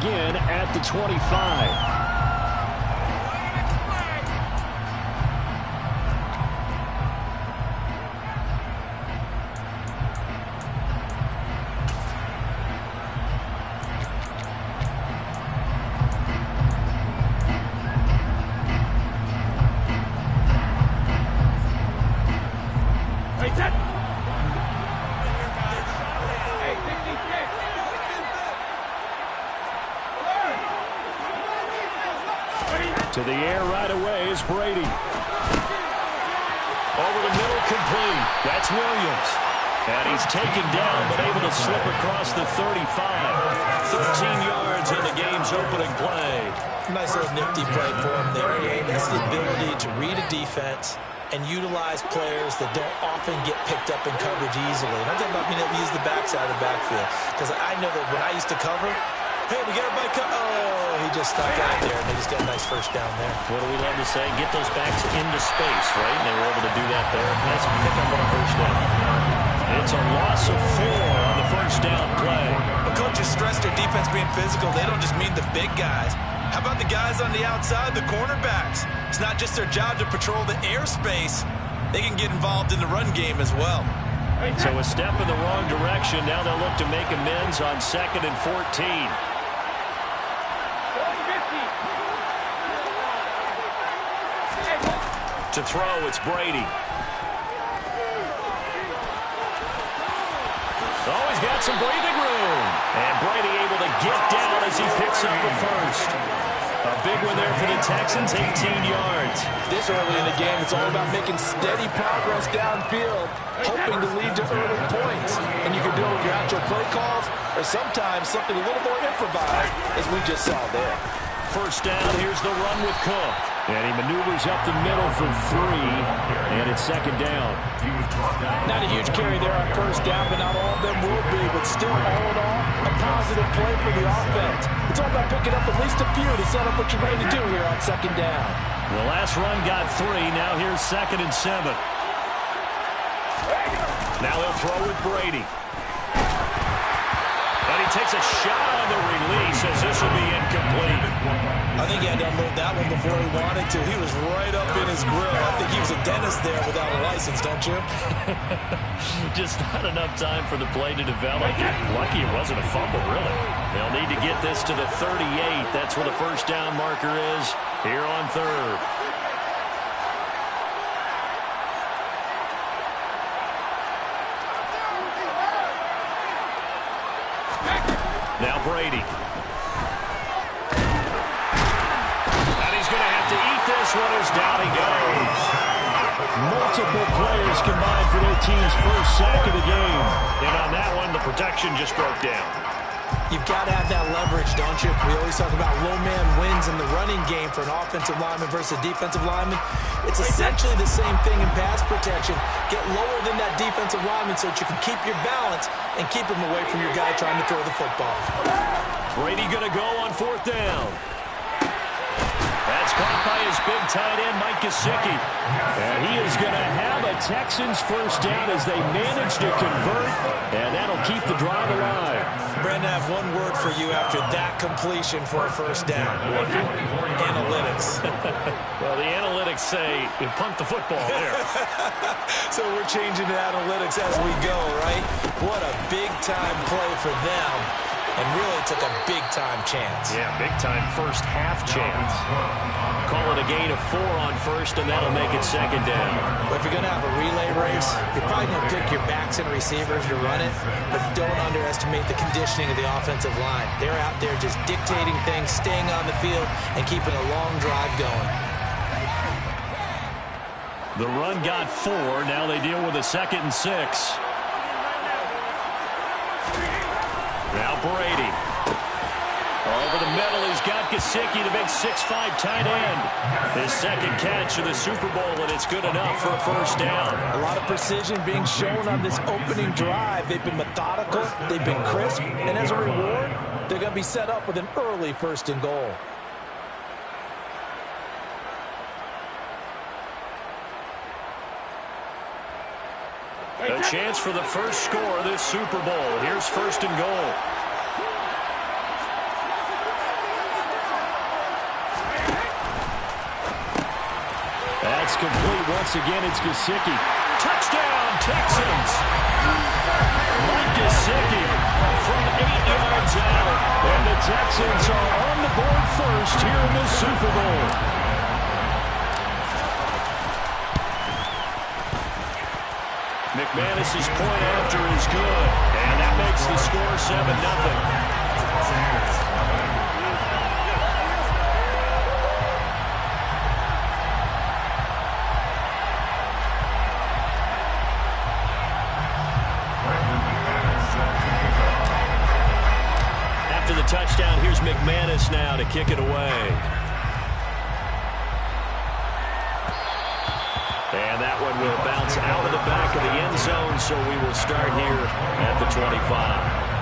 begin at the 25. To the air right away is Brady. Over the middle, complete. That's Williams. And he's taken down, but able to slip across the 35. 13 yards in the game's opening play. Nice little nifty play for him there. That's the ability to read a defense and utilize players that don't often get picked up in coverage easily. And I'm talking about being able to use the backside of the backfield. Because I know that when I used to cover, hey, we got everybody cover. Oh, he just stuck out there, and they just got a nice first down there. What do we love to say? Get those backs into space, right? And they were able to do that there. Nice pick up on a first down. It's a loss of 4 on the first down play. The coaches stress their defense being physical. They don't just mean the big guys. How about the guys on the outside, the cornerbacks? It's not just their job to patrol the airspace. They can get involved in the run game as well. So a step in the wrong direction. Now they'll look to make amends on 2nd and 14. To throw, it's Brady. Oh, he's got some breathing room. And Brady able to get down as he picks up the first. A big one there for the Texans, 18 yards. This early in the game, it's all about making steady progress downfield, hoping to lead to early points. And you can do it with your actual play calls, or sometimes something a little more improvised, as we just saw there. First down, here's the run with Cook. And he maneuvers up the middle for 3, and it's 2nd down. Not a huge carry there on first down, but not all of them will be. But still, all in all, a positive play for the offense. It's all about picking up at least a few to set up what you're ready to do here on 2nd down. The last run got 3. Now here's 2nd and 7. Now he'll throw with Brady. And he takes a shot on the release as this will be incomplete. I think he had to unload that one before he wanted to. He was right up in his grill. I think he was a dentist there without a license, don't you? Just not enough time for the play to develop. Lucky it wasn't a fumble, really. They'll need to get this to the 38. That's where the first down marker is here on 3rd. Now Brady. And he's going to have to eat this one as down he goes. Multiple players combined for their team's first sack of the game. And on that one, the protection just broke down. You've got to have that leverage, don't you? We always talk about low man wins in the running game for an offensive lineman versus a defensive lineman. It's essentially the same thing in pass protection. Get lower than that defensive lineman so that you can keep your balance and keep him away from your guy trying to throw the football. Brady going to go on 4th down. That's caught by his big tight end, Mike Gesicki. And he is going to have a Texans first down as they manage to convert, and that'll keep the drive alive. Brandon, I have one word for you after that completion for a first down. Analytics. Well, the analytics say you punt the football there. So we're changing to analytics as we go, right? What a big-time play for them. And really took a big-time chance. Yeah, big-time first half chance. Call it a gain of 4 on first, and that'll make it 2nd down. But if you're going to have a relay race, you're probably going to pick your backs and receivers to run it, but don't underestimate the conditioning of the offensive line. They're out there just dictating things, staying on the field, and keeping a long drive going. The run got 4. Now they deal with a 2nd and 6. Now Brady. Over the middle, he's got Gesicki, the big 6'5" tight end. His 2nd catch of the Super Bowl, and it's good enough for a first down. A lot of precision being shown on this opening drive. They've been methodical, they've been crisp, and as a reward, they're going to be set up with an early 1st and goal. A chance for the first score of this Super Bowl. Here's 1st and goal. That's complete once again. It's Gesicki. Touchdown, Texans. Mike Gesicki from 8 yards out. And the Texans are on the board first here in the Super Bowl. McManus's point after is good. And that makes the score 7-0. After the touchdown, here's McManus now to kick it away. And that one will bounce out of the back of the end zone, so we will start here at the 25.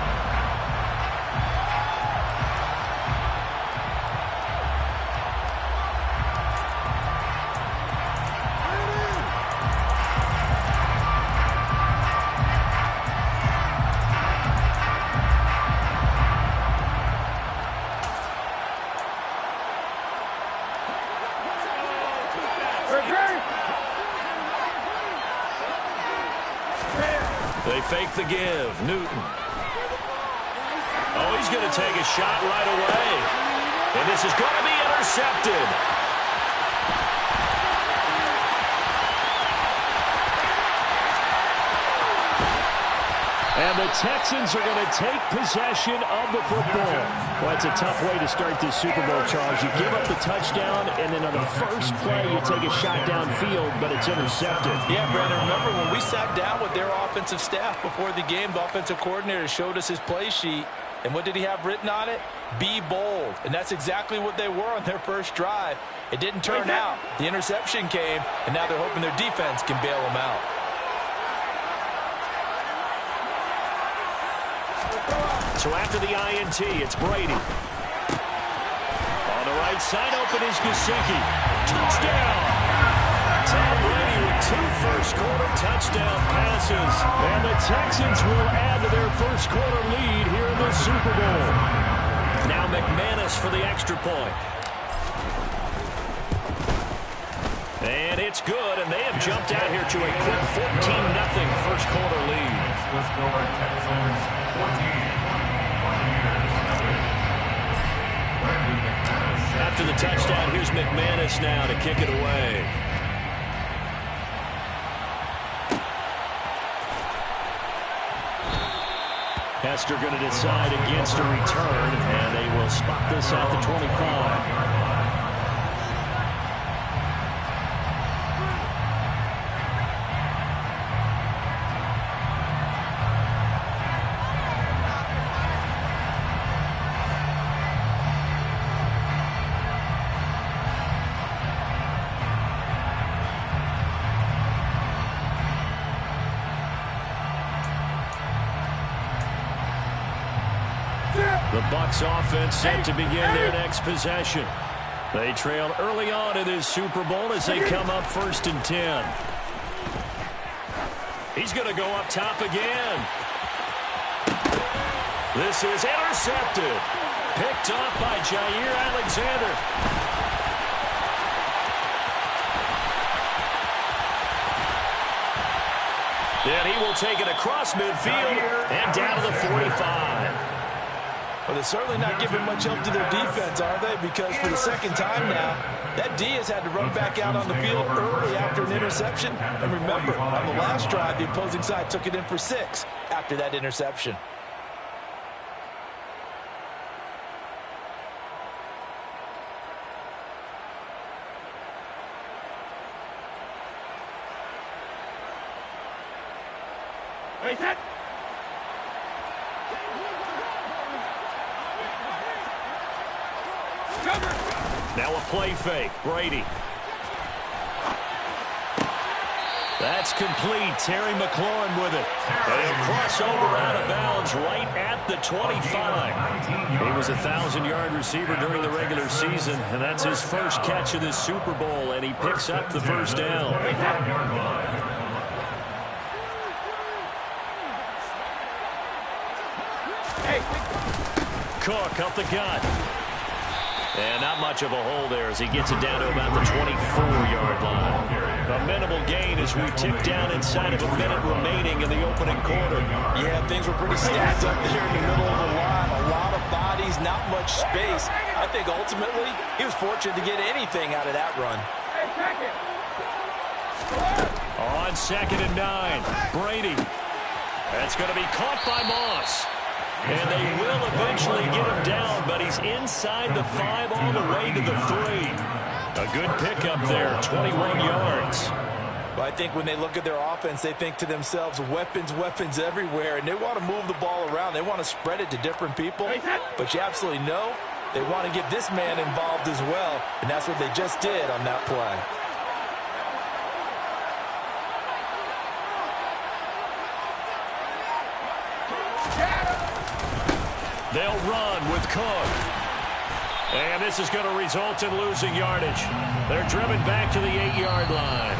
They fake the give. Newton. Oh, he's going to take a shot right away. And this is going to be intercepted. And the Texans are going to take possession of the football. Well, it's a tough way to start this Super Bowl, Charles. You give up the touchdown, and then on the first play, you take a shot downfield, but it's intercepted. Yeah, Brandon, remember when we sat down with their offensive staff before the game, the offensive coordinator showed us his play sheet, and what did he have written on it? Be bold. And that's exactly what they were on their first drive. It didn't turn out. The interception came, and now they're hoping their defense can bail them out. So after the INT, it's Brady. On the right side, open is Gesicki. Touchdown! Tom Brady with 2 first-quarter touchdown passes. And the Texans will add to their first-quarter lead here in the Super Bowl. Now McManus for the extra point. And it's good, and they have jumped out here to a quick 14-0 first-quarter lead. Let's go, Texans 14. After the touchdown, here's McManus now to kick it away. Hester going to decide against a return, and they will spot this at the 25. The Bucs offense set to begin their next possession. They trail early on in this Super Bowl as they come up 1st and 10. He's going to go up top again. This is intercepted. Picked off by Jair Alexander. And he will take it across midfield and down to the 45. But it's certainly not giving much help to their defense, are they? Because for the second time now, that D has had to run back out on the field early after an interception. And remember, on the last drive, the opposing side took it in for 6 after that interception. Wait, that. Now a play fake. Brady. That's complete. Terry McLaurin with it. And he'll cross over out of bounds right at the 25. He was a 1,000-yard receiver during the regular season, and that's his first catch of this Super Bowl, and he picks up the first down. Cook up the gut. And not much of a hole there as he gets it down to about the 24-yard line. A minimal gain as we tick down inside of a minute remaining in the opening quarter. Yeah, things were pretty stacked up there in the middle of the line. A lot of bodies, not much space. I think ultimately he was fortunate to get anything out of that run. On 2nd and 9, Brady. That's going to be caught by Moss. And they will eventually get him down, but he's inside the 5 all the way to the 3. A good pickup there, 21 yards. But I think when they look at their offense, they think to themselves, weapons, weapons everywhere, and they want to move the ball around. They want to spread it to different people, but you absolutely know they want to get this man involved as well, and that's what they just did on that play. They'll run with Cook. And this is going to result in losing yardage. They're driven back to the 8-yard line.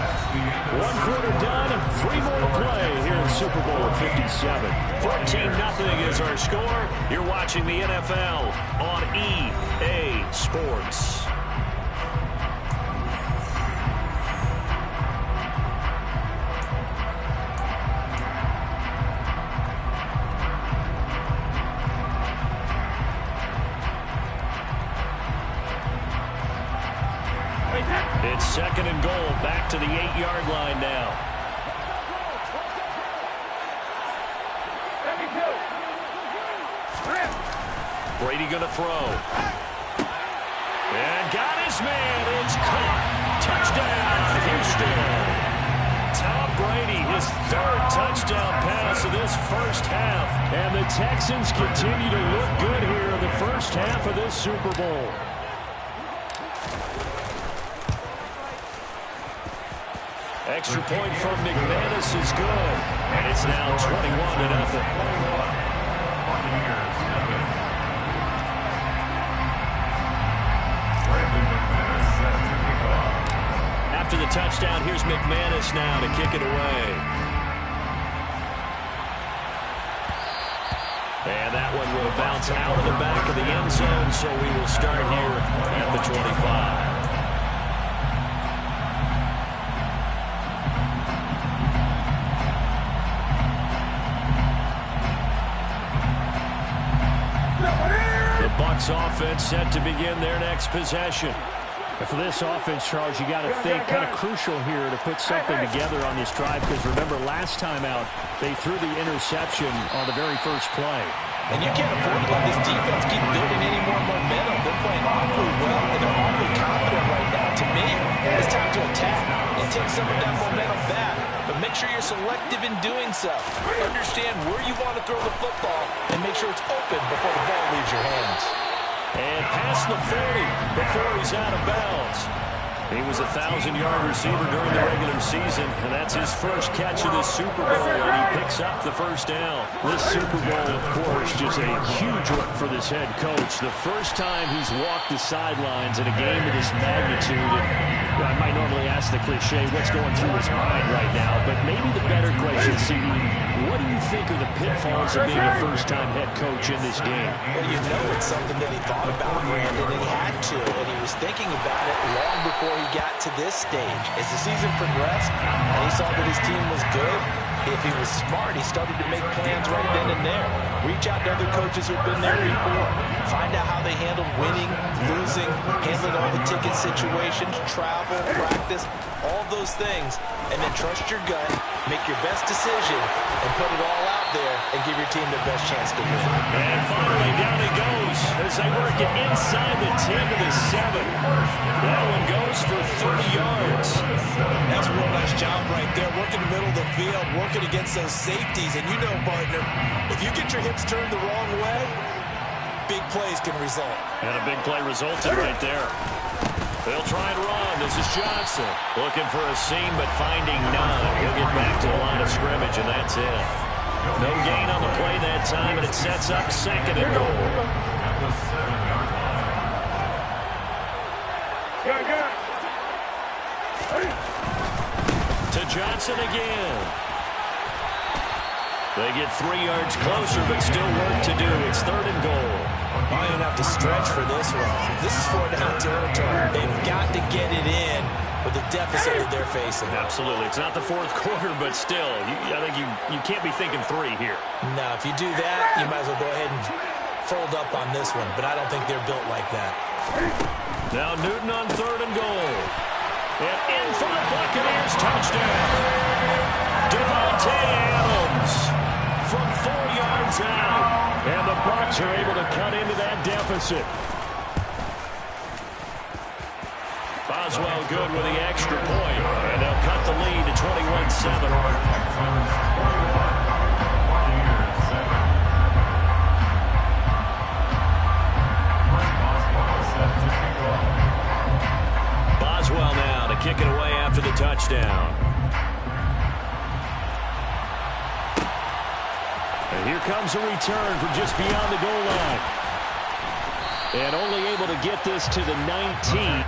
1 quarter done, 3 more to play here in Super Bowl 57. 14-0 is our score. You're watching the NFL on EA Sports. It's 2nd and goal, back to the 8-yard line now. Brady going to throw. And got his man. It's caught. Touchdown, Houston. Tom Brady, his 3rd touchdown pass of this first half. And the Texans continue to look good here in the first half of this Super Bowl. Extra point from McManus is good. And it's now 21-0. After the touchdown, here's McManus now to kick it away. And that one will bounce out of the back of the end zone, so we will start here at the 25. Bucs offense set to begin their next possession. And for this offense, Charles, you got to think kind of crucial here to put something together on this drive, because remember last time out they threw the interception on the very first play. And you can't afford to let this defense keep building any more momentum. They're playing awfully well, and they're awfully confident right now. To me, it's time to attack and take some of that momentum back. But make sure you're selective in doing so. Understand where you want to throw the football and make sure it's open before the ball leaves your hands. And past the 40 before he's out of bounds. He was a 1,000-yard receiver during the regular season, and that's his first catch of this Super Bowl, and he picks up the first down. This Super Bowl, of course, just a huge one for this head coach. The first time he's walked the sidelines in a game of this magnitude, and I might normally ask the cliche, what's going through his mind right now, but maybe the better question, CD, what do you think are the pitfalls of being a first-time head coach in this game? Well, you know it's something that he thought about, Brandon, and he had to, and he was thinking about it long before he got to this stage. As the season progressed, and he saw that his team was good, if he was smart, he started to make plans right then and there. Reach out to other coaches who've been there before. Find out how they handled winning, losing, handling all the ticket situations, travel, practice, all those things. And then trust your gut, make your best decision, and put it all out there and give your team the best chance to win. And finally, down he goes as they work it inside the 10 to the 7. That one goes for 30 yards. That's a real nice job right there, working the middle of the field, working against those safeties. And you know, partner, if you get your hips turned the wrong way, big plays can result. And a big play resulted right there. They'll try and run. This is Johnson looking for a seam, but finding none. He'll get back to the line of scrimmage, and that's it. No gain on the play that time, and it sets up 2nd and goal. To Johnson again. They get 3 yards closer, but still work to do. It's 3rd and goal. I don't even have to stretch for this one. This is 4-down territory. They've got to get it in with the deficit that they're facing. Absolutely. It's not the fourth quarter, but still, I think you can't be thinking 3 here. No, if you do that, you might as well go ahead and fold up on this one, but I don't think they're built like that. Now Newton on 3rd and goal. And in for the Buccaneers touchdown. Devontae Adams from 4 yards out. And the Bucs are able to cut into that deficit. Boswell good with the extra point. And they'll cut the lead to 21-7. Boswell now to kick it away after the touchdown. And here comes a return from just beyond the goal line. And only able to get this to the 19.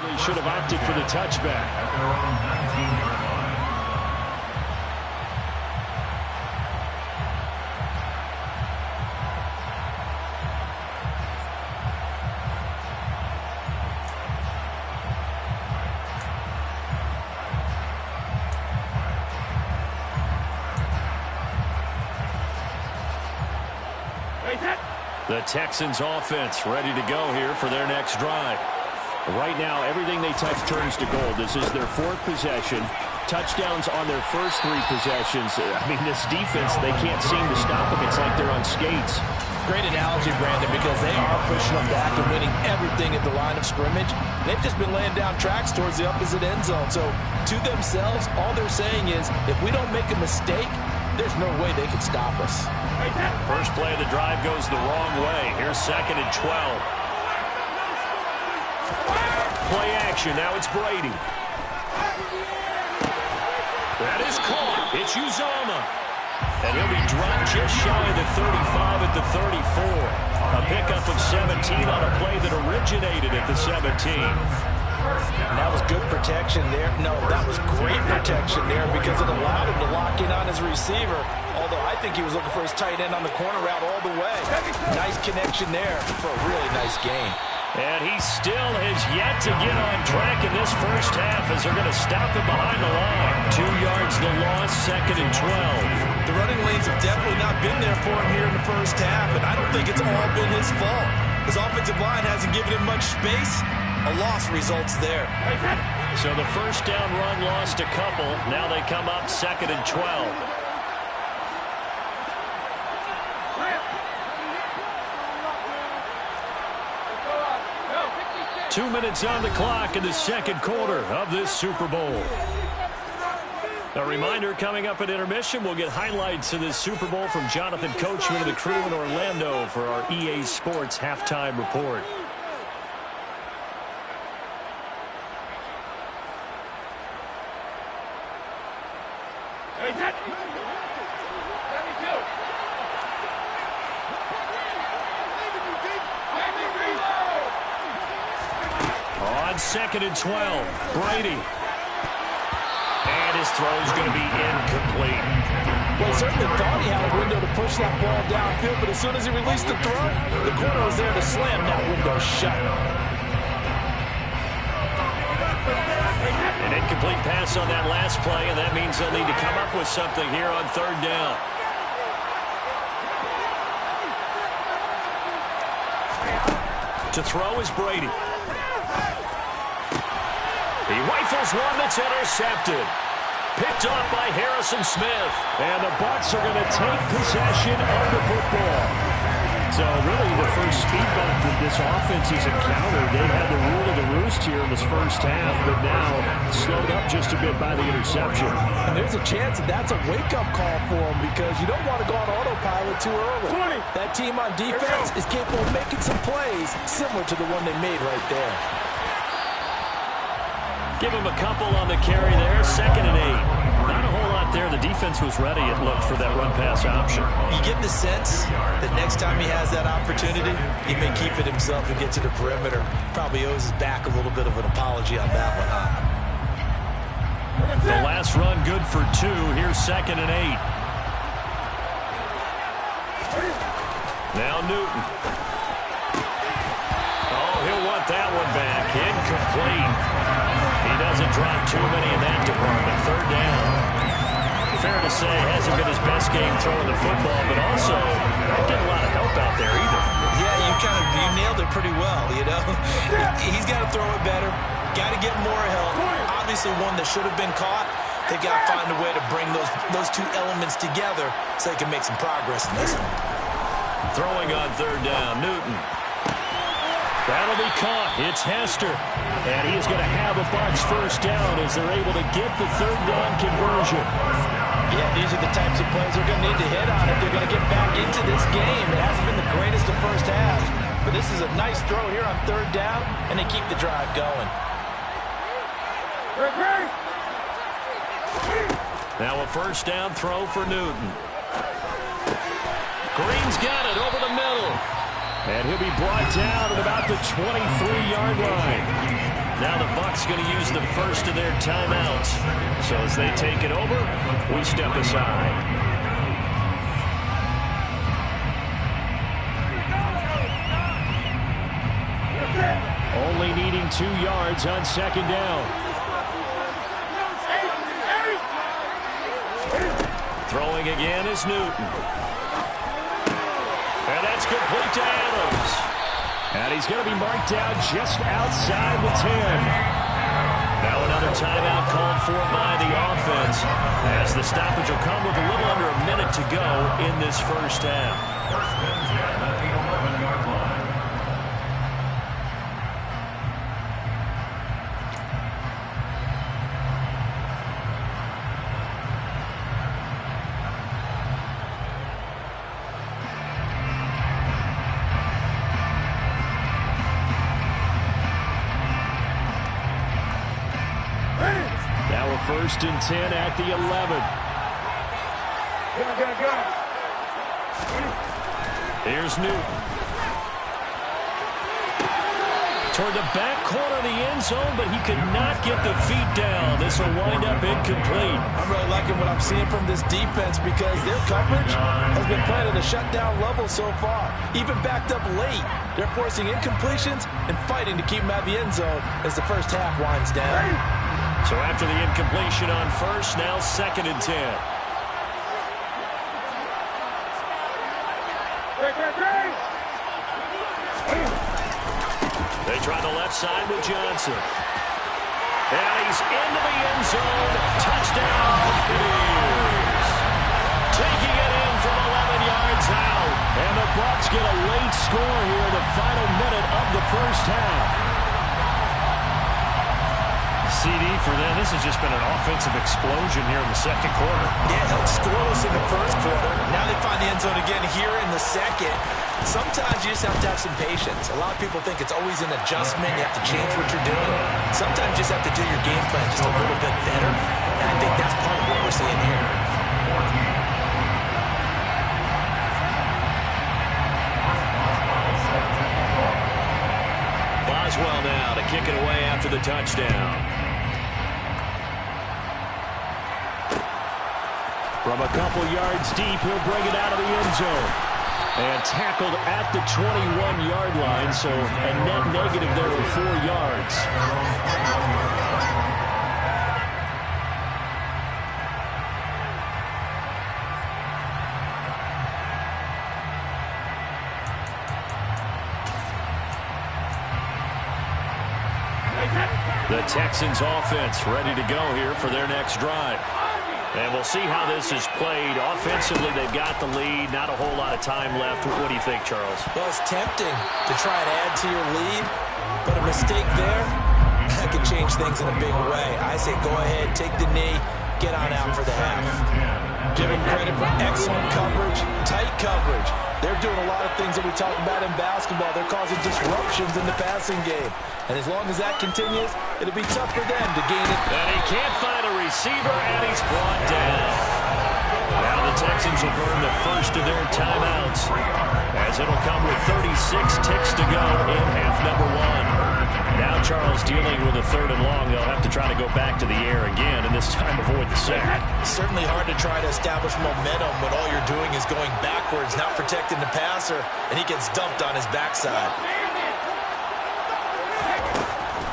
He should have opted for the touchback. At their own 19-yard line. The Texans offense ready to go here for their next drive. Right now, everything they touch turns to gold. This is their 4th possession. Touchdowns on their first 3 possessions. I mean, this defense, they can't seem to stop them. It's like they're on skates. Great analogy, Brandon, because they are pushing them back and winning everything at the line of scrimmage. They've just been laying down tracks towards the opposite end zone. So, to themselves, all they're saying is, if we don't make a mistake, there's no way they can stop us. First play of the drive goes the wrong way. Here's 2nd and 12. Play action. Now it's Brady. That is caught. It's Uzomah. And he'll be dropped just shy of the 35 at the 34. A pickup of 17 on a play that originated at the 17. And that was good protection there. No, that was great protection there because it allowed him to lock in on his receiver. Although I think he was looking for his tight end on the corner route all the way. Nice connection there for a really nice game. And he still has yet to get on track in this first half as they're going to stop him behind the line. 2 yards the loss, 2nd and 12. The running lanes have definitely not been there for him here in the first half, and I don't think it's all been his fault. His offensive line hasn't given him much space. A loss results there. So the first down run lost a couple. Now they come up 2nd and 12. 2 minutes on the clock in the 2nd quarter of this Super Bowl. A reminder, coming up at intermission, we'll get highlights of this Super Bowl from Jonathan Coachman and the crew in Orlando for our EA Sports halftime report. On 2nd and 12, Brady. And his throw is going to be incomplete. Well, he certainly thought he had a window to push that ball downfield, but as soon as he released the throw, the corner was there to slam that window shut. An incomplete pass on that last play, and that means they'll need to come up with something here on 3rd down. To throw is Brady. He rifles one that's intercepted. Picked off by Harrison Smith. And the Bucs are going to take possession of the football. So really the first speed bump that this offense has encountered, they had the rule of the roost here in this first half, but now slowed up just a bit by the interception. And there's a chance that that's a wake-up call for them because you don't want to go on autopilot too early. That team on defense is capable of making some plays similar to the one they made right there. Give him a couple on the carry there. 2nd and 8. Not a whole lot there. The defense was ready, it looked, for that run-pass option. You get the sense that next time he has that opportunity, he may keep it himself and get to the perimeter. Probably owes his back a little bit of an apology on that one, huh? The last run good for 2. Here's 2nd and 8. Now Newton. Oh, he'll want that one back. Incomplete. He doesn't drop too many in that department. 3rd down. Fair to say, hasn't been his best game throwing the football, but also not getting a lot of help out there either. Yeah, you nailed it pretty well, you know. He's got to throw it better. Got to get more help. Obviously one that should have been caught. They got to find a way to bring those two elements together so they can make some progress in this one. Throwing on 3rd down, Newton. That'll be caught. It's Hester. And he's going to have a Bucs first down as they're able to get the 3rd down conversion. Yeah, these are the types of plays they're going to need to hit on if they're going to get back into this game. It hasn't been the greatest of first halves, but this is a nice throw here on 3rd down, and they keep the drive going. Now a first down throw for Newton. Green's got it over the middle. And he'll be brought down at about the 23-yard line. Now the Bucs going to use the first of their timeouts. So as they take it over, we step aside. Only needing 2 yards on 2nd down. Throwing again is Newton. And that's complete to Adams. And he's going to be marked down just outside the 10. Now another timeout called for by the offense, as the stoppage will come with a little under a minute to go in this first half. At the 11-yard line. First and 10 at the 11. Here's Newton. Toward the back corner of the end zone, but he could not get the feet down. This will wind up incomplete. I'm really liking what I'm seeing from this defense because their coverage has been playing at a shutdown level so far. Even backed up late, they're forcing incompletions and fighting to keep them out of the end zone as the first half winds down. So after the incompletion on first, now 2nd and 10. They try the left side with Johnson. And he's into the end zone. Touchdown, Buccaneers. Taking it in from 11 yards out. And the Bucs get a late score here in the final minute of the first half. CD for them. This has just been an offensive explosion here in the 2nd quarter. Yeah, held scoreless in the 1st quarter. Now they find the end zone again here in the 2nd. Sometimes you just have to have some patience. A lot of people think it's always an adjustment. You have to change what you're doing. Sometimes you just have to do your game plan just a little bit better. And I think that's part of what we're seeing here. Boswell now to kick it away after the touchdown. From a couple yards deep, he'll bring it out of the end zone. And tackled at the 21-yard line, so a net negative there of 4 yards. The Texans offense ready to go here for their next drive. And we'll see how this is played. Offensively, they've got the lead. Not a whole lot of time left. What do you think, Charles? Well, it's tempting to try and add to your lead, but a mistake there, that could change things in a big way. I say go ahead, take the knee, get on out for the half. Give them credit for excellent coverage, tight coverage. They're doing a lot of things that we talk about in basketball. They're causing disruptions in the passing game. And as long as that continues, it'll be tough for them to gain it. And he can't find a receiver, and he's brought down. Now the Texans will burn the first of their timeouts, as it'll come with 36 ticks to go in half number one. Now Charles dealing with a 3rd and long. They'll have to try to go back to the air again, and this time avoid the sack. Certainly hard to try to establish momentum when all you're doing is going backwards, not protecting the passer, and he gets dumped on his backside.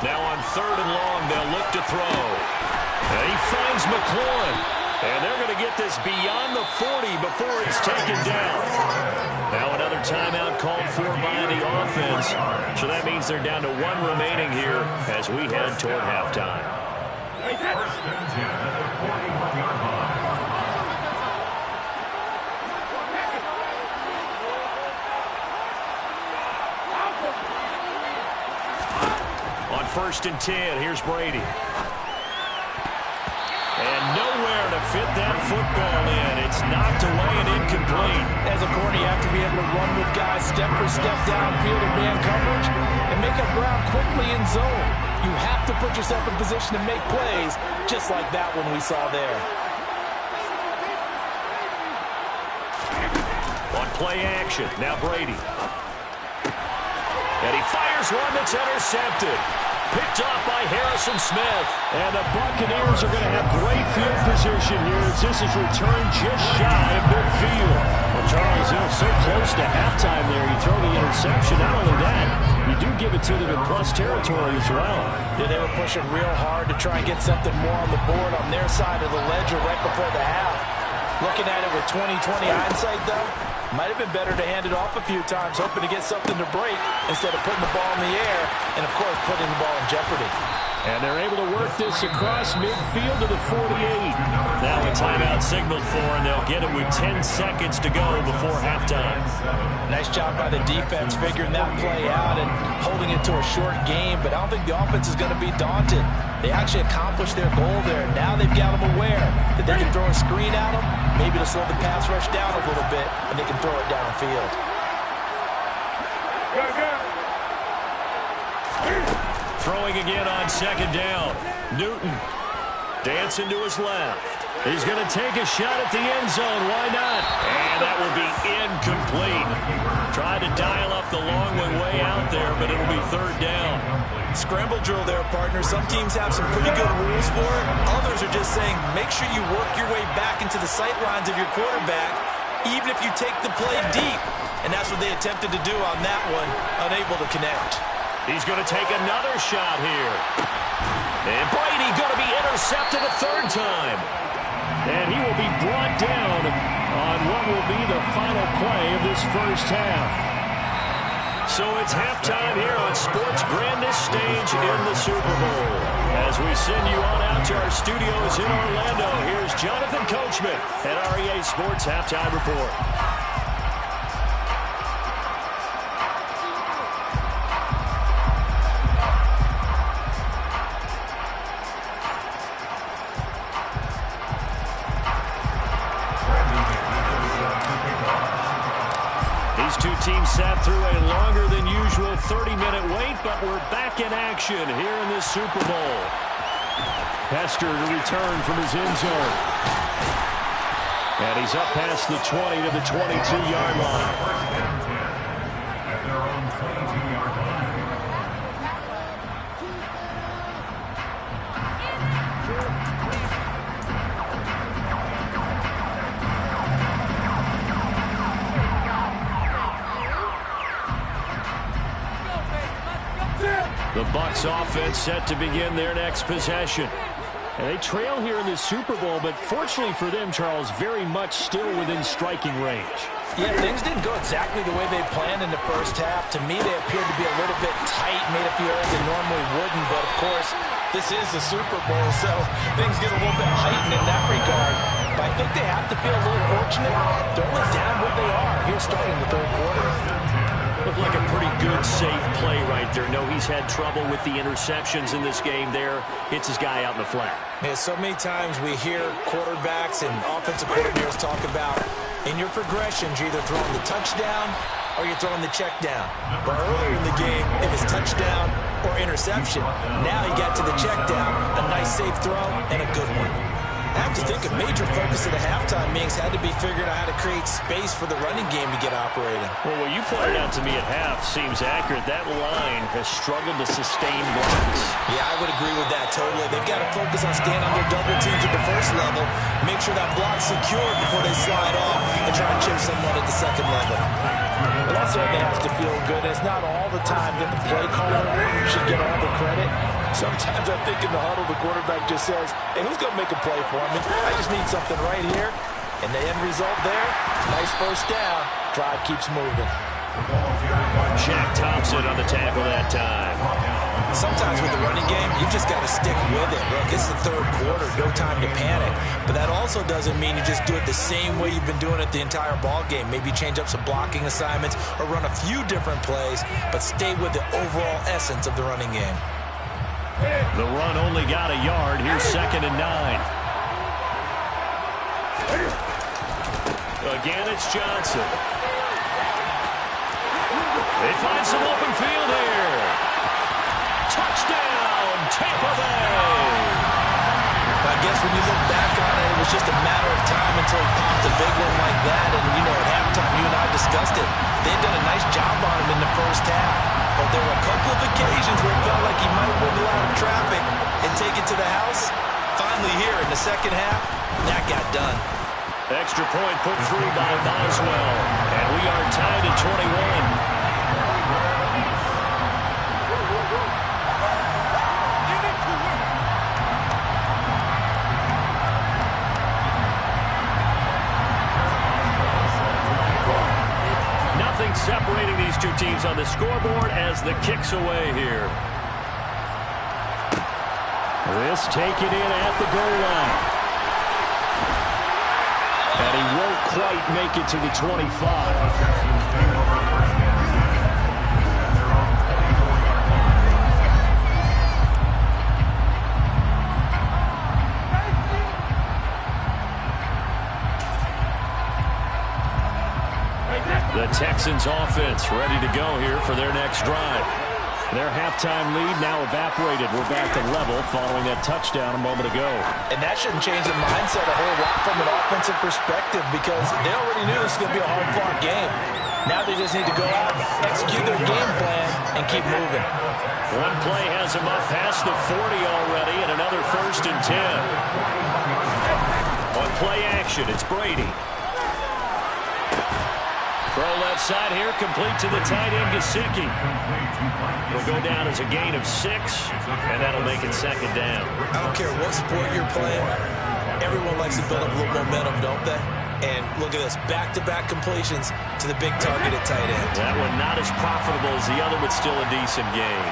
Now on 3rd and long, they'll look to throw. And he finds McLaurin. And they're going to get this beyond the 40 before he's taken down. Now another timeout called for by the offense. So that means they're down to 1 remaining here as we head toward halftime. First and 10 at the 41-yard line. On 1st and 10, here's Brady. And nowhere to fit that football in. It's knocked away and incomplete. As a corner, you have to be able to run with guys step for step downfield in man coverage and make up ground quickly in zone. You have to put yourself in position to make plays, just like that one we saw there. On play action, now Brady. And he fires one that's intercepted. Picked off by Harrison Smith. And the Buccaneers are going to have great field position here as this is returned just shy of midfield. Well, Charles, so close to halftime there. You throw the interception. Not only that, you do give it to them in plus territory as well. Yeah, they were pushing real hard to try and get something more on the board on their side of the ledger right before the half. Looking at it with 20/20 hindsight, though, might have been better to hand it off a few times, hoping to get something to break instead of putting the ball in the air and, of course, putting the ball in jeopardy. And they're able to work this across midfield to the 48. Now a timeout signaled for, and they'll get it with 10 seconds to go before halftime. Nice job by the defense figuring that play out and holding it to a short game, but I don't think the offense is going to be daunted. They actually accomplished their goal there. Now they've got them aware that they can throw a screen at them, maybe to slow the pass rush down a little bit, and they can throw it downfield. Throwing again on 2nd down. Newton dancing to his left. He's going to take a shot at the end zone. Why not? And that will be incomplete. Tried to dial up the long one way out there, but it'll be 3rd down. Scramble drill there, partner. Some teams have some pretty good rules for it. Others are just saying, make sure you work your way back into the sight lines of your quarterback, even if you take the play deep. And that's what they attempted to do on that one, unable to connect. He's going to take another shot here. And Brady going to be intercepted a 3rd time. And he will be brought down on what will be the final play of this first half. So it's halftime here on sports' grandest stage in the Super Bowl. As we send you on out to our studios in Orlando, here's Jonathan Coachman at REA Sports Halftime Report. Team sat through a longer than usual 30-minute wait, but we're back in action here in this Super Bowl. Hester to return from his end zone. And he's up past the 20 to the 22-yard line. At their own 22-yard line. The Bucs offense set to begin their next possession. And they trail here in this Super Bowl, but fortunately for them, Charles, very much still within striking range. Yeah, things didn't go exactly the way they planned in the first half. To me, they appeared to be a little bit tight, made a few errors they normally wouldn't, but of course, This is the Super Bowl, so things get a little bit heightened in that regard. But I think they have to feel a little fortunate. They're only down what they are here starting the third quarter. Looked like a pretty good, safe play right there. No, he's had trouble with the interceptions in this game there. Hits his guy out in the flat. Yeah, so many times we hear quarterbacks and offensive coordinators talk about in your progressions, you're either throwing the touchdown or you're throwing the check down. But earlier in the game, it was touchdown or interception. Now he got to the check down, a nice safe throw, and a good one. I have to think a major focus at the halftime meetings had to be figuring out how to create space for the running game to get operating. Well, what you pointed out to me at half seems accurate. That line has struggled to sustain blocks. Yeah, I would agree with that totally. They've got to focus on staying on their double teams at the first level, make sure that block's secured before they slide off and try and chip someone at the second level. But that certainly has to feel good. It's not all the time that the play caller should get all the credit. Sometimes I think in the huddle, the quarterback just says, hey, who's going to make a play for me? I just need something right here. And the end result there, nice first down. Drive keeps moving. Shaq Thompson on the tackle that time. Sometimes with the running game, you just got to stick with it. Look, it's the third quarter, no time to panic. But that also doesn't mean you just do it the same way you've been doing it the entire ball game. Maybe change up some blocking assignments or run a few different plays, but stay with the overall essence of the running game. The run only got a yard. Here's 2nd and 9. Again, it's Johnson. They find some open field here. Touchdown, Tampa Bay. I guess when you look back on it, it was just a matter of time until he popped a big one like that. And, you know, at halftime, you and I discussed it. They'd done a nice job on him in the first half. But there were a couple of occasions where it felt like he might wiggle out of traffic and take it to the house. Finally here in the second half, that got done. Extra point put through by Boswell. And we are tied at 21. Separating these two teams on the scoreboard as the kick's away here. This taken in at the goal line. And he won't quite make it to the 25. The Texans offense ready to go here for their next drive. Their halftime lead now evaporated. We're back to level following that touchdown a moment ago. And that shouldn't change the mindset a whole lot from an offensive perspective because they already knew this was going to be a hard-fought game. Now they just need to go out, execute their game plan, and keep moving. One play has them up past the 40 already, and another 1st and 10. On play action, it's Brady. Throw left side here, complete to the tight end, Gesicki. It'll go down as a gain of 6, and that'll make it 2nd down. I don't care what sport you're playing. Everyone likes to build up a little momentum, don't they? And look at this, back-to-back completions to the big target at tight end. That one not as profitable as the other, but still a decent gain.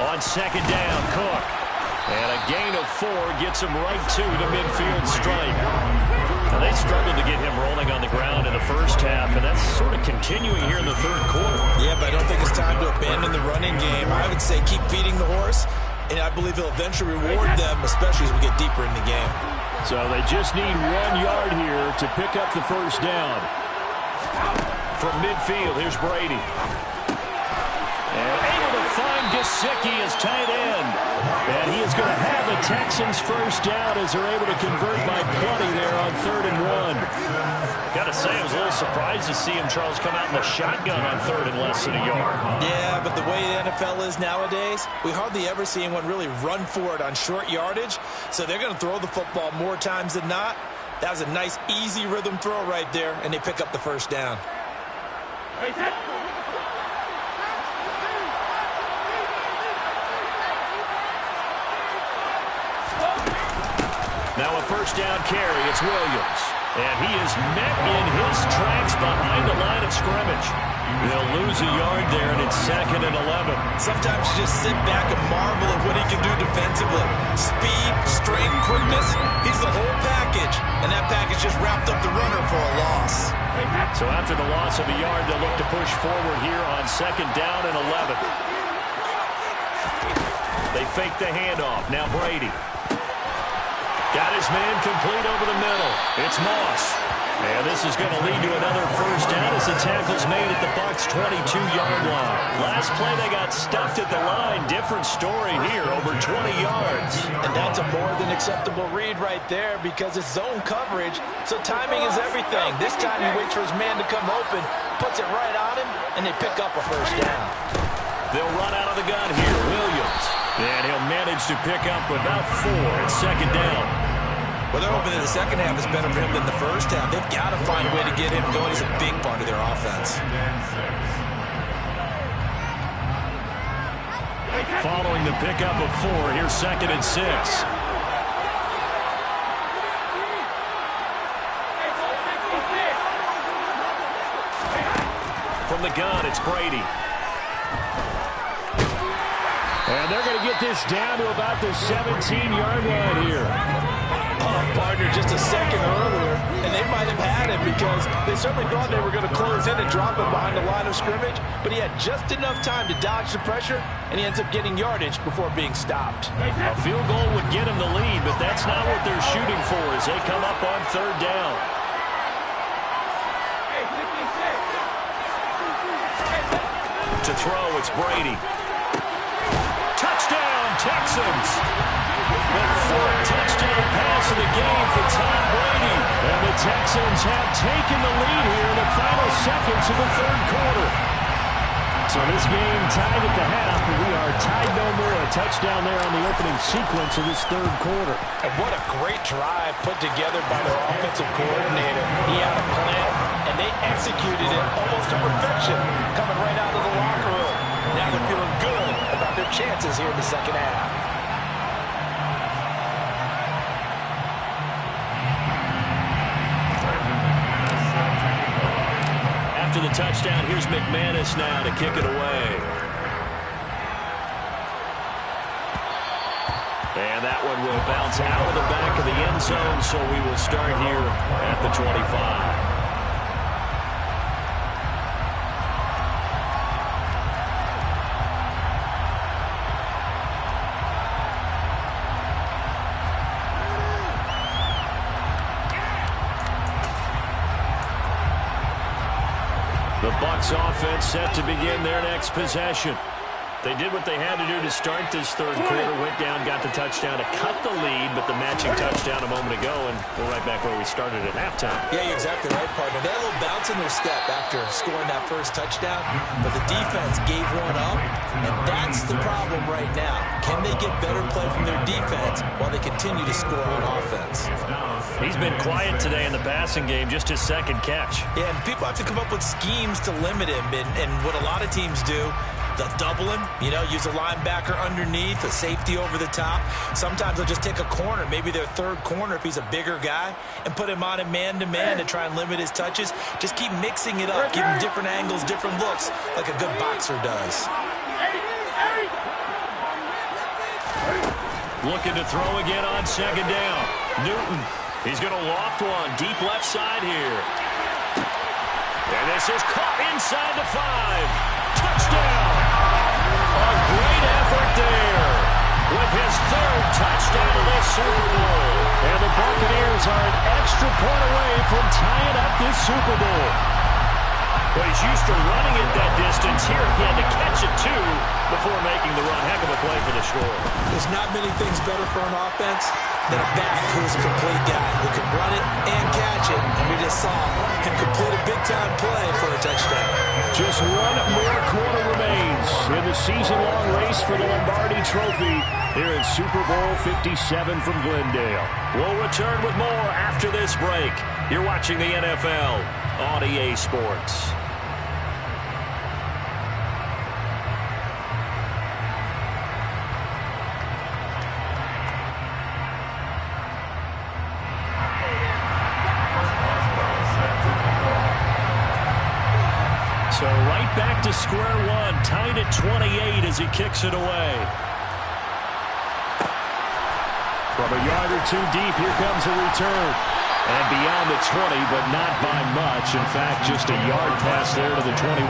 On 2nd down, Cook. And a gain of 4 gets him right to the midfield stripe. Now they struggled to get him rolling on the ground in the first half, and that's sort of continuing here in the third quarter. Yeah, but I don't think it's time to abandon the running game. I would say keep feeding the horse, and I believe he'll eventually reward them, especially as we get deeper in the game. So they just need 1 yard here to pick up the first down. From midfield, here's Brady. And able to find Gesicki as tight end. And he is going to have a Texans first down as they're able to convert by plenty there on 3rd and 1. Got to say, I was a little surprised to see him, Charles, come out in the shotgun on 3rd and less than a yard. Yeah, but the way the NFL is nowadays, we hardly ever see anyone really run for it on short yardage. So they're going to throw the football more times than not. That was a nice, easy rhythm throw right there, and they pick up the first down. Now a first down carry. It's Williams. And he is met in his tracks behind the line of scrimmage. They'll lose a yard there, and it's 2nd and 11. Sometimes you just sit back and marvel at what he can do defensively. Speed, strength, quickness, he's the whole package. And that package just wrapped up the runner for a loss. So after the loss of a yard, they'll look to push forward here on 2nd down and 11. They fake the handoff. Now Brady. Got his man complete over the middle. It's Moss. And this is going to lead to another first down as the tackle's made at the Bucs' 22-yard line. Last play, they got stuffed at the line. Different story here, over 20 yards. And that's a more than acceptable read right there because it's zone coverage, so timing is everything. This time he waits for his man to come open, puts it right on him, and they pick up a first down. They'll run out of the gun here. Williams. And he'll manage to pick up about 4 at 2nd down. Well, they're hoping that the second half is better for him than the first half. They've got to find a way to get him going. He's a big part of their offense. Following the pickup of 4, here's 2nd and 6. From the gun, it's Brady. And they're going to get this down to about the 17-yard line here. Partner just a second earlier, and they might have had him because they certainly thought they were going to close in and drop him behind the line of scrimmage, but he had just enough time to dodge the pressure, and he ends up getting yardage before being stopped. A field goal would get him the lead, but that's not what they're shooting for as they come up on 3rd down. To throw, it's Brady. Touchdown, Texans! The 4th touchdown pass of the game for Tom Brady. And the Texans have taken the lead here in the final seconds of the 3rd quarter. So this game tied at the half, but we are tied no more. A touchdown there on the opening sequence of this 3rd quarter. And what a great drive put together by their offensive coordinator. He had a plan, and they executed it almost to perfection, coming right out of the locker room. Now they're feeling good about their chances here in the second half. After the touchdown, here's McManus now to kick it away. And that one will bounce out of the back of the end zone, so we will start here at the 25. The Bucs offense set to begin their next possession. They did what they had to do to start this 3rd quarter, went down, got the touchdown to cut the lead, but the matching touchdown a moment ago, and we're right back where we started at halftime. Yeah, you're exactly right, partner. They had a little bounce in their step after scoring that first touchdown, but the defense gave one up, and that's the problem right now. Can they get better play from their defense while they continue to score on offense? He's been quiet today in the passing game, just his 2nd catch. Yeah, and people have to come up with schemes to limit him, and what a lot of teams do, they'll double him, use a linebacker underneath, a safety over the top. Sometimes they'll just take a corner, maybe their 3rd corner if he's a bigger guy, and put him on him man-to-man to try and limit his touches. Just keep mixing it up, give him different angles, different looks, like a good boxer does. Looking to throw again on 2nd down. Newton, he's going to loft one deep left side here. And this is caught inside the 5. Touchdown! A great effort there with his 3rd touchdown of this Super Bowl. And the Buccaneers are an extra point away from tying up this Super Bowl. But he's used to running it that distance. Here he had to catch it, too, before making the run. Heck of a play for the score. There's not many things better for an offense than a back who's a complete guy who can run it and catch it. And we just saw him complete a big-time play for a touchdown. Just one more quarter remains in the season-long race for the Lombardi Trophy here in Super Bowl 57 from Glendale. We'll return with more after this break. You're watching the NFL on EA Sports. back to square one, tied at 28 as he kicks it away. From a yard or two deep, here comes a return. And beyond the 20, but not by much. In fact, just a yard pass there to the 21.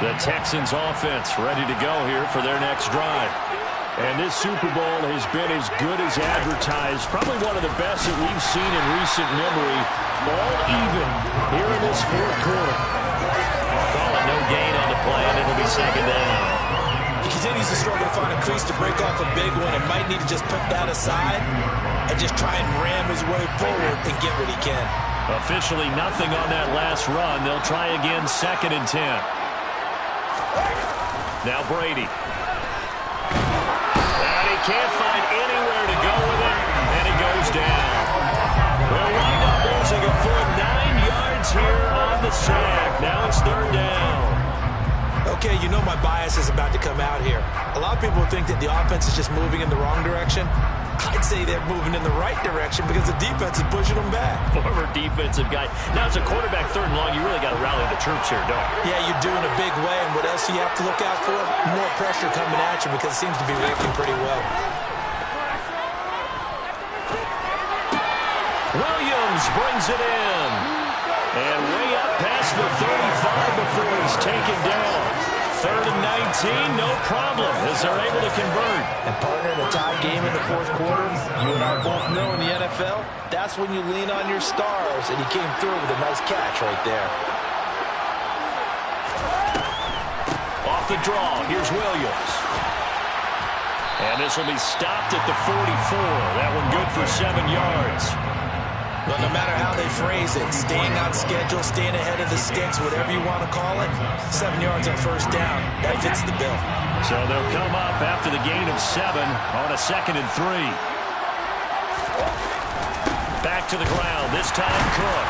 The Texans offense ready to go here for their next drive. And this Super Bowl has been as good as advertised. Probably one of the best that we've seen in recent memory. All even here in this fourth quarter. Call it no gain on the play, and it'll be second down. He continues to struggle to find a crease to break off a big one and might need to just put that aside and just try and ram his way forward and get what he can. Officially nothing on that last run. They'll try again, 2nd and 10. Now Brady. And he can't find anywhere to go with it, and he goes down. We'll wind up losing a full 9 yards here on the sack. Now it's 3rd down. Okay, you know my bias is about to come out here. A lot of people think that the offense is just moving in the wrong direction. I'd say they're moving in the right direction because the defense is pushing them back. Former defensive guy. Now, as a quarterback, 3rd and long, you really got to rally the troops here, don't you? Yeah, you do in a big way. And what else do you have to look out for? More pressure coming at you because it seems to be working pretty well. Williams brings it in. And way up past the 35 before he's taken down. 3rd and 19, no problem, as they're able to convert. And partner, in a tie game in the fourth quarter, you and I both know in the NFL, that's when you lean on your stars, and he came through with a nice catch right there. Off the draw, here's Williams. And this will be stopped at the 44. That one good for 7 yards. But no matter how they phrase it, staying on schedule, staying ahead of the sticks, whatever you want to call it, 7 yards on 1st down, that fits the bill. So they'll come up after the gain of 7 on a 2nd and 3. Back to the ground, this time Cook.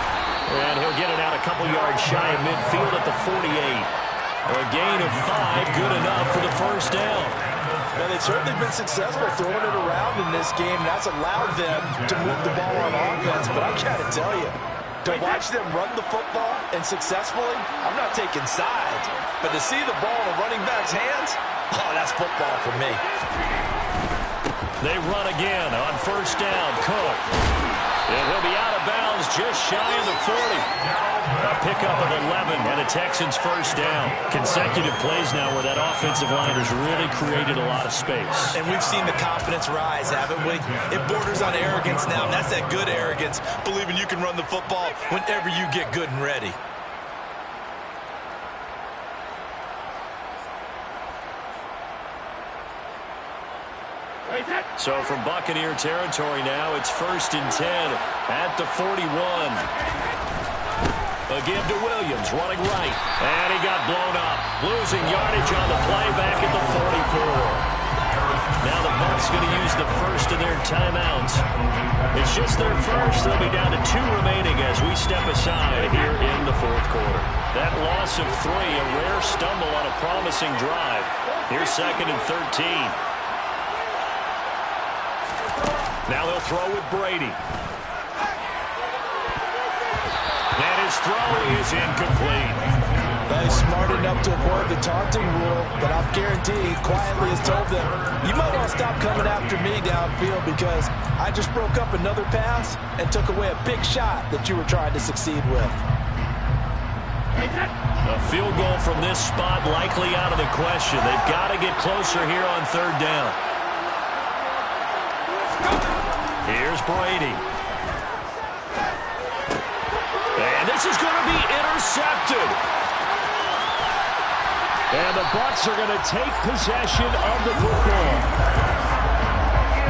And he'll get it out a couple yards shy of midfield at the 48. A gain of 5, good enough for the 1st down. Well, they've certainly been successful throwing it around in this game. That's allowed them to move the ball on offense. But I got to tell you, to watch them run the football and successfully, I'm not taking sides. But to see the ball in a running back's hands, oh, that's football for me. They run again on 1st down. Cook. And he'll be out of bounds just shy of the 40. A pickup of 11 and a Texans 1st down. Consecutive plays now where that offensive line has really created a lot of space. And we've seen the confidence rise, haven't we? It borders on arrogance now, and that's that good arrogance, believing you can run the football whenever you get good and ready. So from Buccaneer territory now, it's 1st and 10 at the 41. Again to Williams, running right. And he got blown up. Losing yardage on the play back at the 44. Now the Bucs going to use the first of their timeouts. It's just their first. They'll be down to 2 remaining as we step aside here in the fourth quarter. That loss of 3, a rare stumble on a promising drive. Here's 2nd and 13. Now they'll throw with Brady. And his throw is incomplete. He's smart enough to avoid the taunting rule, but I'm guaranteed quietly has told them, you might want to stop coming after me downfield because I just broke up another pass and took away a big shot that you were trying to succeed with. A field goal from this spot likely out of the question. They've got to get closer here on 3rd down. Here's Brady. And this is going to be intercepted. And the Bucs are going to take possession of the football.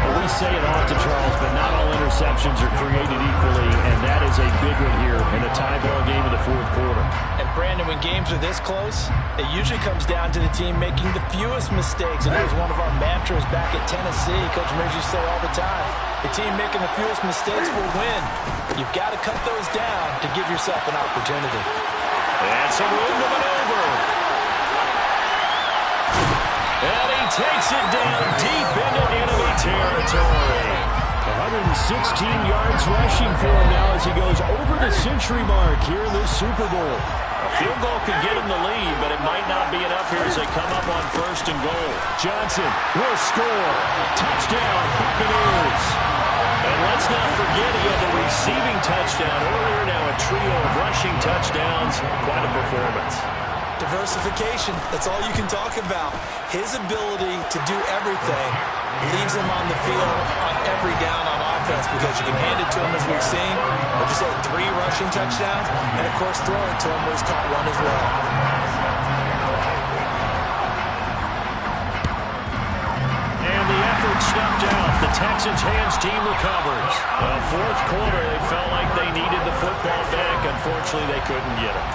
Well, we say it often, Charles, but not all interceptions are created equally, and that is a big one here in the tie ball game of the fourth quarter. And Brandon, when games are this close, it usually comes down to the team making the fewest mistakes. And that was one of our mantras back at Tennessee. Coach Mears used to say all the time, the team making the fewest mistakes will win. You've got to cut those down to give yourself an opportunity. And some room to maneuver. And he takes it down deep into enemy territory. 116 yards rushing for him now as he goes over the century mark here in this Super Bowl. A field goal could get him the lead, but it might not be enough here as they come up on 1st and goal. Johnson will score. Touchdown, Buccaneers. And let's not forget he had the receiving touchdown earlier. Now a trio of rushing touchdowns. Quite a performance. Diversification, that's all you can talk about. His ability to do everything leaves him on the field on every down on offense because you can hand it to him as we've seen. But just had 3 rushing touchdowns, and of course throw it to him where he's caught 1 as well. And the effort snuffed out. The Texans hands team recovers. Well, 4th quarter, they felt like they needed the football back. Unfortunately, they couldn't get it.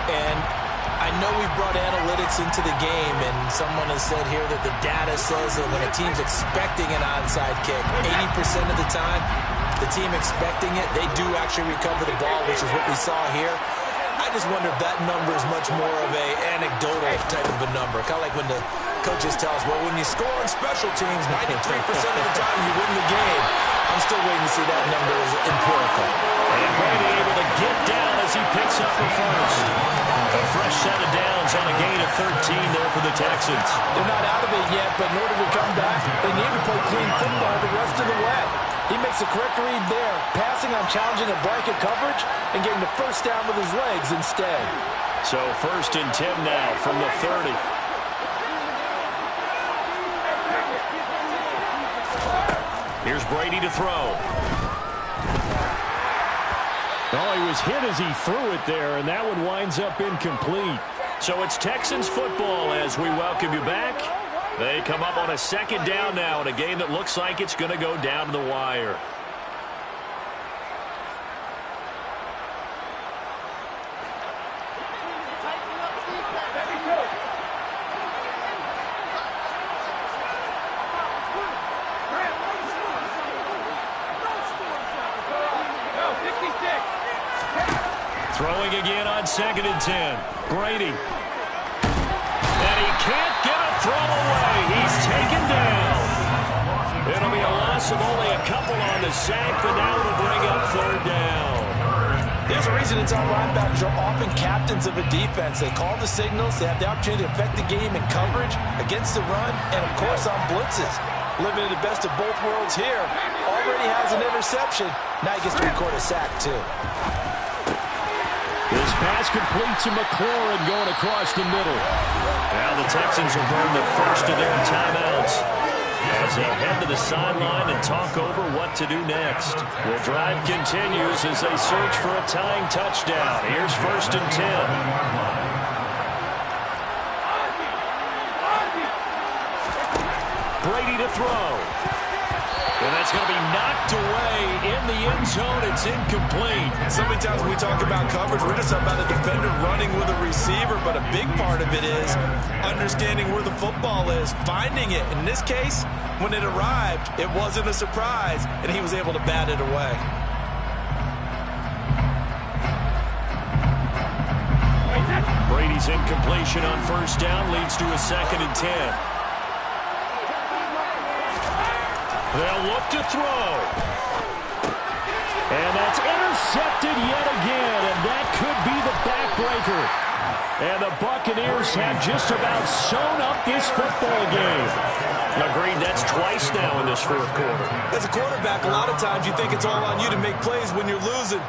And I know we brought analytics into the game, and someone has said here that the data says that when a team's expecting an onside kick, 80% of the time, the team expecting it, they do actually recover the ball, which is what we saw here. I just wonder if that number is much more of a anecdotal type of a number. Kind of like when the coaches tell us, well, when you score on special teams, 93% of the time you win the game. I'm still waiting to see that number as empirical. And Brady able to get down as he picks up the first. A fresh set of downs on a gain of 13 there for the Texans. They're not out of it yet, but in order to come back, they need to play clean football the rest of the way. He makes a correct read there, passing on challenging a blanket coverage and getting the first down with his legs instead. So 1st and 10 now from the 30. Here's Brady to throw. Oh, he was hit as he threw it there, and that one winds up incomplete. So it's Texans football as we welcome you back. They come up on a 2nd down now in a game that looks like it's going to go down to the wire. Throwing again on 2nd and 10. Brady. And he can't get a throw away. He's taken down. It'll be a loss of only a couple on the sack, but now it'll bring up 3rd down. There's a reason it's our linebackers are often captains of a defense. They call the signals. They have the opportunity to affect the game in coverage, against the run, and, of course, on blitzes. Living in the best of both worlds here. Already has an interception. Now he gets to record a sack, too. This pass complete to McLaurin going across the middle. Now the Texans will burn the first of their timeouts as they head to the sideline and talk over what to do next. The drive continues as they search for a tying touchdown. Here's 1st and 10. Brady to throw. And that's going to be knocked away in the end zone. It's incomplete. So many times when we talk about coverage, we're just about a defender running with a receiver, but a big part of it is understanding where the football is, finding it. In this case, when it arrived, it wasn't a surprise, and he was able to bat it away. Brady's incompletion on 1st down leads to a 2nd and 10. They'll look to throw. And that's intercepted yet again, and that could be the backbreaker. And the Buccaneers have just about sewn up this football game. Agreed, that's twice now in this 4th quarter. As a quarterback, a lot of times you think it's all on you to make plays when you're losing.